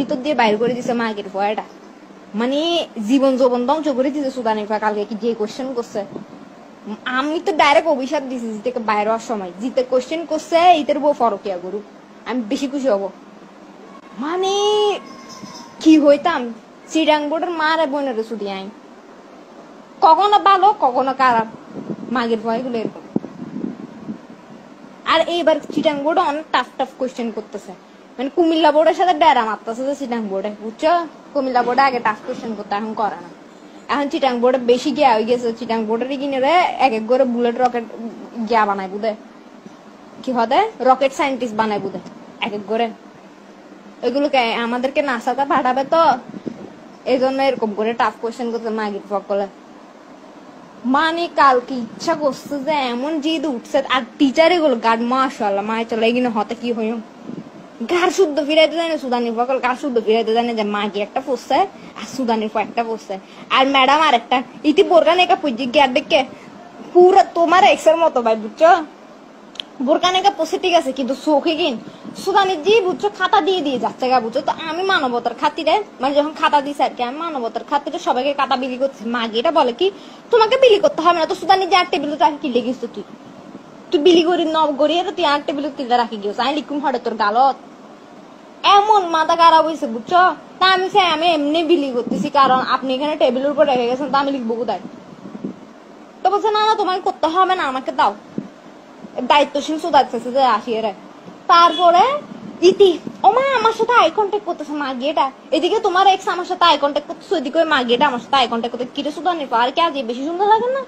ভিতর দিয়ে বাইর করে দিছে মাগের ভয়টা, মানে জীবন যৌবন ধ্বংস করে দিছে সুদানির ফা। কালকে কি যে কোশ্চেন করছে, আমি তো ডাইরেক্ট অভিশাপ দিছি জিতে বাইর হওয়ার সময়, জিতে কোশ্চেন করছে ইতের বউ ফরকিয়া গরু, আমি বেশি খুশি হব। মানে কি হইতাম চিরাং বোর্ডের মার বোনের ছুটি আইন, কখনো ভালো কখনো খারাপ, মাগের ভয় গুলো এরকম। আর এইবার চিটাং বোর্ডে অনেক টাফ টাফ কোশ্চেন করতেছে, মানে কুমিল্লা বোর্ডের সাথে ডেরা মারতেছে যে চিটাং বোর্ডে, বুঝছো? কুমিল্লা বোর্ডে আগে টাফ কোশ্চেন করতে, এখন করে না। এখন চিটাং বোর্ডে বেশি গিয়া হয়ে গেছে, চিটাং বোর্ডের কিনে রে এক এক করে বুলেট রকেট গিয়া বানাই বুধে, কি হদে রকেট সায়েন্টিস্ট বানাই বুধে এক এক করে। এগুলোকে আমাদেরকে নাসাতে পাঠাবে তো, এই জন্য এরকম করে টাফ কোশ্চেন করতে মাগির সকলে। মানে কালকে ইচ্ছা করছে যে এমন জিদ উঠছে, আর টিচার এগুলো গার্ড মাশাআল্লাহ মায়ের চলে এগিয়ে হতে কি হইম গার শুদ্ধ ফিরাইতে জানে সুদানির ফকল, গার শুদ্ধ ফিরাইতে জানে যে মাগি একটা পড়ছে আর সুদানির ফ একটা পড়ছে, আর ম্যাডাম আর একটা ইতি বোরগান একা পুজি গিয়ে দেখে পুরো তোমার এক্সের মতো ভাই, বুঝছো? বোরকান একা পড়ছে ঠিক আছে, কিন্তু চোখে কিন সুদানির জি বুঝছো খাতা দিয়ে দিয়ে যাচ্ছে গা, বুঝছো? তো আমি মানবতার খাতিরে, মানে যখন খাতা দিছে আর কি, আমি মানবতার খাতিরে সবাইকে খাতা বিলি করছি। মাগি এটা বলে কি তোমাকে বিলি করতে হবে না, তো সুদানির যে আর টেবিল রাখি কি লেগেছ তুই, তুই বিলি করি নব গড়িয়ে তুই আর টেবিল তুলে রাখি গিয়েছ, আমি লিখুম হরে তোর গালত। এমন মাথা খারাপ হয়েছে, বুঝছো? তা আমি এমনি বিলি করতেছি, কারণ আপনি এখানে টেবিলের উপর রেখে গেছেন, তা আমি লিখবো কোথায়? তো বলছে না না তোমাকে করতে হবে না, আমাকে দাও। দায়িত্বশীল সুদাচ্ছে যে আসিয়ে রে। তারপরে ইতি ওমা আমার সাথে আই কন্ট্যাক্ট করতেছে মাগিয়েটা, এদিকে তোমার এক্স আমার সাথে আই কন্ট্যাক্ট করতেছে, ওইদিকে ওই মাগিয়েটা আমার সাথে আই কন্ট্যাক্ট করতে, কিরে সুদানির আর কি আজ বেশি সুন্দর লাগে না?